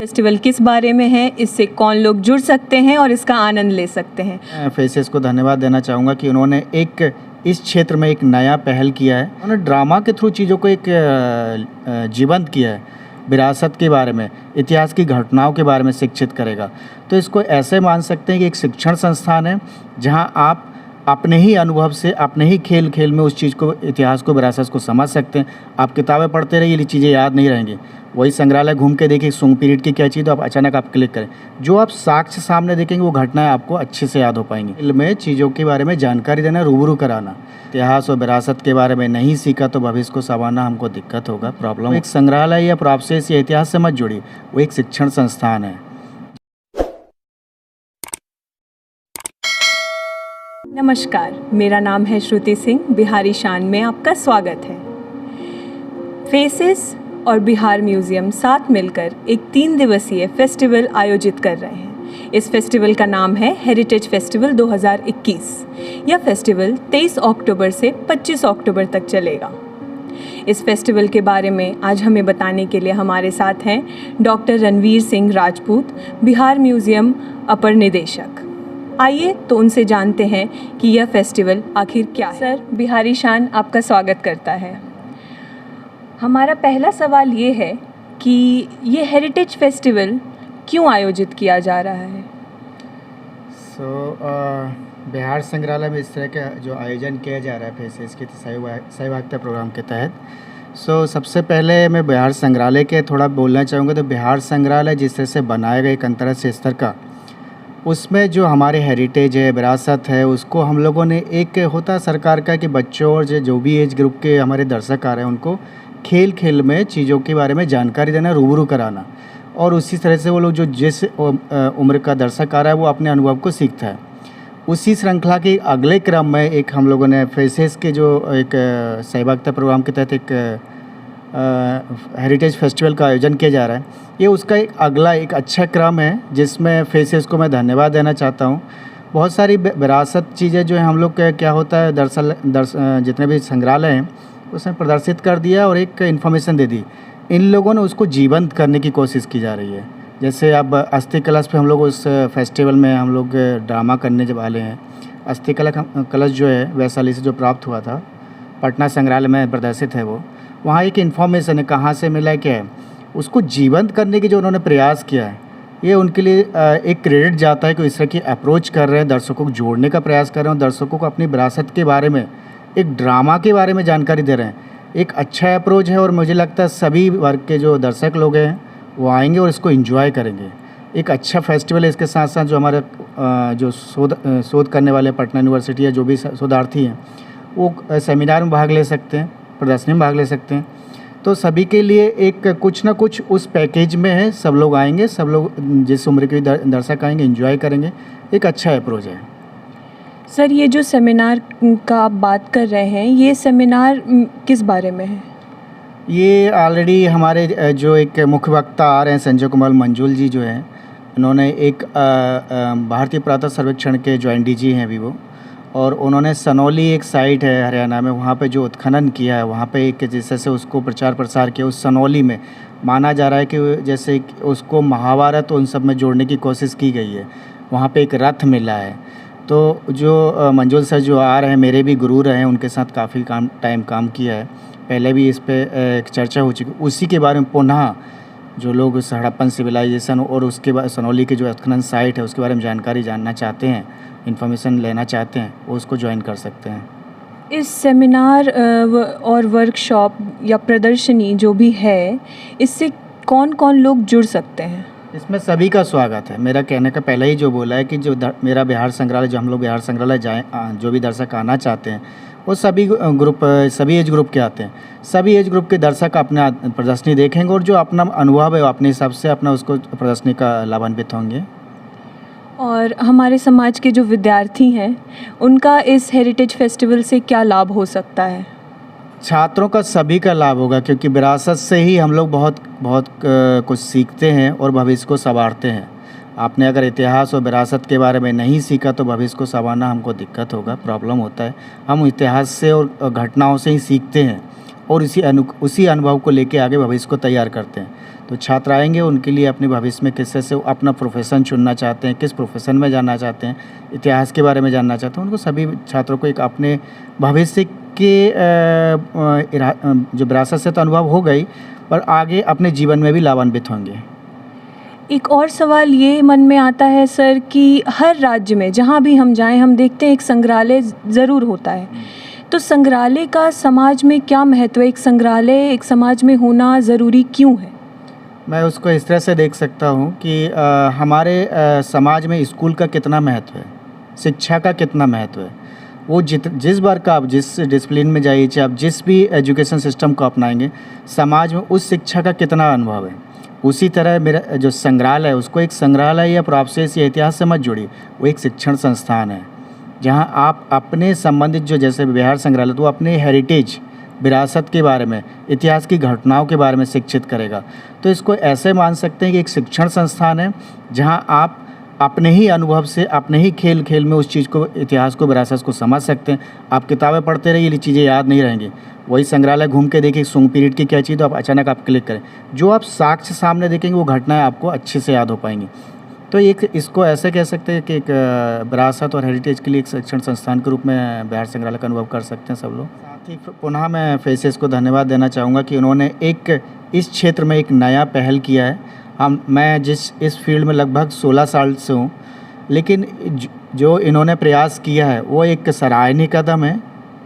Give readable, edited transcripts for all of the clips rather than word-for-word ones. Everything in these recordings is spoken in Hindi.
फेस्टिवल किस बारे में है, इससे कौन लोग जुड़ सकते हैं और इसका आनंद ले सकते हैं? फेसेस को धन्यवाद देना चाहूँगा कि उन्होंने एक इस क्षेत्र में एक नया पहल किया है। उन्होंने ड्रामा के थ्रू चीज़ों को एक जीवंत किया है। विरासत के बारे में, इतिहास की घटनाओं के बारे में शिक्षित करेगा। तो इसको ऐसे मान सकते हैं कि एक शिक्षण संस्थान है जहाँ आप अपने ही अनुभव से, अपने ही खेल खेल में उस चीज़ को, इतिहास को, विरासत को समझ सकते हैं। आप किताबें पढ़ते रहिए, ये चीज़ें याद नहीं रहेंगी। वही संग्रहालय घूम के देखिए सुंग पीरियड की क्या चीज़, तो आप अचानक आप क्लिक करें, जो आप साक्ष्य सामने देखेंगे वो घटनाएं आपको अच्छे से याद हो पाएंगी। फिल्म में चीज़ों के बारे में जानकारी देना, रूबरू कराना। इतिहास और विरासत के बारे में नहीं सीखा तो भविष्य को संवारना हमको दिक्कत होगा, प्रॉब्लम। एक संग्रहालय या प्रोसेस या इतिहास से मत जुड़ी, वो एक शिक्षण संस्थान है। नमस्कार, मेरा नाम है श्रुति सिंह। बिहारी शान में आपका स्वागत है। फेसेस और बिहार म्यूज़ियम साथ मिलकर एक 3 दिवसीय फेस्टिवल आयोजित कर रहे हैं। इस फेस्टिवल का नाम है हेरिटेज फेस्टिवल 2021। यह फेस्टिवल 23 अक्टूबर से 25 अक्टूबर तक चलेगा। इस फेस्टिवल के बारे में आज हमें बताने के लिए हमारे साथ हैं डॉक्टर रणवीर सिंह राजपूत, बिहार म्यूज़ियम अपर निदेशक। आइए तो उनसे जानते हैं कि यह फेस्टिवल आखिर क्या है। सर, बिहारी शान आपका स्वागत करता है। हमारा पहला सवाल ये है कि ये हेरिटेज फेस्टिवल क्यों आयोजित किया जा रहा है? बिहार संग्रहालय में इस तरह का जो आयोजन किया जा रहा है फेसेस के सहभागिता प्रोग्राम के तहत। सबसे पहले मैं बिहार संग्रहालय के थोड़ा बोलना चाहूँगा। तो बिहार संग्रहालय जिस तरह से बनाया गया एक अंतर्राष्ट्रीय स्तर का, उसमें जो हमारे हेरिटेज है, विरासत है, उसको हम लोगों ने, एक होता सरकार का कि बच्चों और जो भी एज ग्रुप के हमारे दर्शक आ रहे हैं उनको खेल खेल में चीज़ों के बारे में जानकारी देना, रूबरू कराना, और उसी तरह से वो लोग जो जिस उम्र का दर्शक आ रहा है वो अपने अनुभव को सीखता है। उसी श्रृंखला के अगले क्रम में एक हम लोगों ने फेसेस के जो एक सहभागिता प्रोग्राम के तहत एक हेरिटेज फेस्टिवल का आयोजन किया जा रहा है। ये उसका एक अगला एक अच्छा क्रम है जिसमें फेसेस को मैं धन्यवाद देना चाहता हूँ। बहुत सारी विरासत चीज़ें जो है हम लोग क्या होता है, जितने भी संग्रहालय हैं उसमें प्रदर्शित कर दिया और एक इन्फॉर्मेशन दे दी। इन लोगों ने उसको जीवंत करने की कोशिश की जा रही है। जैसे अब अस्थि कलश पे हम लोग उस फेस्टिवल में हम लोग ड्रामा करने जब वाले हैं। अस्थि कलश जो है वैशाली से जो प्राप्त हुआ था, पटना संग्रहालय में प्रदर्शित है। वो वहाँ एक इन्फॉर्मेशन है, कहाँ से मिला है, क्या है, उसको जीवंत करने की जो उन्होंने प्रयास किया है, ये उनके लिए एक क्रेडिट जाता है कि इस तरह की अप्रोच कर रहे हैं, दर्शकों को जोड़ने का प्रयास कर रहे हैं और दर्शकों को अपनी विरासत के बारे में, एक ड्रामा के बारे में जानकारी दे रहे हैं। एक अच्छा अप्रोच है और मुझे लगता है सभी वर्ग के जो दर्शक लोग हैं वो आएंगे और इसको एंजॉय करेंगे। एक अच्छा फेस्टिवल है। इसके साथ साथ जो हमारे जो शोध करने वाले पटना यूनिवर्सिटी या जो भी शोधार्थी हैं वो सेमिनार में भाग ले सकते हैं, प्रदर्शनी में भाग ले सकते हैं। तो सभी के लिए एक कुछ ना कुछ उस पैकेज में है। सब लोग आएंगे, सब लोग जिस उम्र के दर्शक आएंगे एंजॉय करेंगे। एक अच्छा अप्रोच है। सर, ये जो सेमिनार का आप बात कर रहे हैं, ये सेमिनार किस बारे में है? ये ऑलरेडी हमारे जो एक मुख्य वक्ता आ रहे हैं, संजय कुमार मंजुल जी जो हैं, उन्होंने एक भारतीय पुरातत्व सर्वेक्षण के जॉइंट डीजी हैं अभी वो, और उन्होंने सनौली एक साइट है हरियाणा में, वहाँ पे जो उत्खनन किया है, वहाँ पे एक जैसे से उसको प्रचार प्रसार किया। उस सनौली में माना जा रहा है कि जैसे उसको महाभारत उन सब में जोड़ने की कोशिश की गई है। वहाँ पे एक रथ मिला है। तो जो मंजुल सर जो आ रहे हैं, मेरे भी गुरु रहे हैं, उनके साथ काफ़ी टाइम काम किया है। पहले भी इस पे एक चर्चा हो चुकी। उसी के बारे में पुनः जो लोग हड़प्पन सिविलाइजेशन और उसके बाद सनौली की जो उत्खनन साइट है उसके बारे में जानकारी जानना चाहते हैं, इन्फॉर्मेशन लेना चाहते हैं, वो उसको ज्वाइन कर सकते हैं। इस सेमिनार और वर्कशॉप या प्रदर्शनी जो भी है, इससे कौन कौन लोग जुड़ सकते हैं? इसमें सभी का स्वागत है। मेरा कहने का पहले ही जो बोला है कि जो मेरा बिहार संग्रहालय, जो हम लोग बिहार संग्रहालय जाएँ, जो भी दर्शक आना चाहते हैं वो सभी एज ग्रुप के आते हैं। सभी एज ग्रुप के दर्शक अपना प्रदर्शनी देखेंगे और जो अपना अनुभव है वो अपने हिसाब से अपना उसको प्रदर्शनी का लाभान्वित होंगे। और हमारे समाज के जो विद्यार्थी हैं उनका इस हेरिटेज फेस्टिवल से क्या लाभ हो सकता है? छात्रों का सभी का लाभ होगा, क्योंकि विरासत से ही हम लोग बहुत कुछ सीखते हैं और भविष्य को संवारते हैं। आपने अगर इतिहास और विरासत के बारे में नहीं सीखा तो भविष्य को संवारना हमको दिक्कत होगा, प्रॉब्लम होता है। हम इतिहास से और घटनाओं से ही सीखते हैं और उसी अनुभव को लेके आगे भविष्य को तैयार करते हैं। तो छात्र आएंगे, उनके लिए अपने भविष्य में किस तरह से वो अपना प्रोफेशन चुनना चाहते हैं, किस प्रोफेशन में जाना चाहते हैं, इतिहास के बारे में जानना चाहते हैं, उनको सभी छात्रों को एक अपने भविष्य के जो विरासत से तो अनुभव हो गई, पर आगे अपने जीवन में भी लाभान्वित होंगे। एक और सवाल ये मन में आता है सर कि हर राज्य में जहाँ भी हम जाएं हम देखते हैं एक संग्रहालय ज़रूर होता है, तो संग्रहालय का समाज में क्या महत्व है? एक संग्रहालय एक समाज में होना ज़रूरी क्यों है? मैं उसको इस तरह से देख सकता हूँ कि हमारे समाज में स्कूल का कितना महत्व है, शिक्षा का कितना महत्व है। वो जिस बार का आप जिस डिसिप्लिन में जाइए, चाहे आप जिस भी एजुकेशन सिस्टम को अपनाएंगे, समाज में उस शिक्षा का कितना अनुभव है। उसी तरह मेरा जो संग्रहालय है, उसको एक संग्रहालय या प्रावशेष या इतिहास से मत जोड़िए, वो एक शिक्षण संस्थान है जहाँ आप अपने संबंधित जो जैसे बिहार संग्रहालय, तो अपने हेरिटेज विरासत के बारे में, इतिहास की घटनाओं के बारे में शिक्षित करेगा। तो इसको ऐसे मान सकते हैं कि एक शिक्षण संस्थान है जहाँ आप अपने ही अनुभव से, अपने ही खेल खेल में उस चीज़ को, इतिहास को, विरासत को समझ सकते हैं। आप किताबें पढ़ते रहिए, ये चीज़ें याद नहीं रहेंगी। वही संग्रहालय घूम के देखिए सुंग पीरियड की क्या चीज़, तो आप अचानक आप क्लिक करें, जो आप साक्ष्य सामने देखेंगे वो घटनाएं आपको अच्छे से याद हो पाएंगी। तो एक इसको ऐसे कह सकते हैं कि एक विरासत और हेरिटेज के लिए एक शिक्षण संस्थान के रूप में बिहार संग्रहालय का अनुभव कर सकते हैं सब लोग। साथ ही पुनः मैं फेसेस को धन्यवाद देना चाहूँगा कि उन्होंने एक इस क्षेत्र में एक नया पहल किया है। मैं इस फील्ड में लगभग 16 साल से हूँ, लेकिन जो इन्होंने प्रयास किया है वो एक सराहनीय कदम है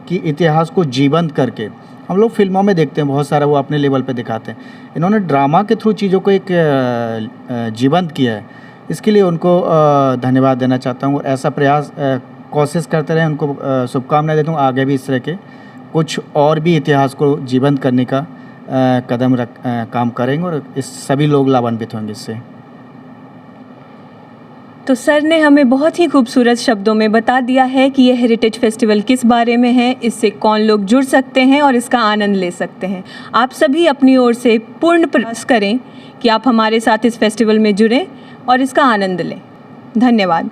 कि इतिहास को जीवंत करके, हम लोग फिल्मों में देखते हैं बहुत सारा, वो अपने लेवल पे दिखाते हैं, इन्होंने ड्रामा के थ्रू चीज़ों को एक जीवंत किया है। इसके लिए उनको धन्यवाद देना चाहता हूँ। ऐसा प्रयास कोशिश करते रहें, उनको शुभकामनाएं देता हूँ। आगे भी इस तरह के कुछ और भी इतिहास को जीवंत करने का काम करेंगे और इस सभी लोग लाभान्वित होंगे इससे। तो सर ने हमें बहुत ही खूबसूरत शब्दों में बता दिया है कि यह हेरिटेज फेस्टिवल किस बारे में है, इससे कौन लोग जुड़ सकते हैं और इसका आनंद ले सकते हैं। आप सभी अपनी ओर से पूर्ण प्रयास करें कि आप हमारे साथ इस फेस्टिवल में जुड़ें और इसका आनंद लें। धन्यवाद।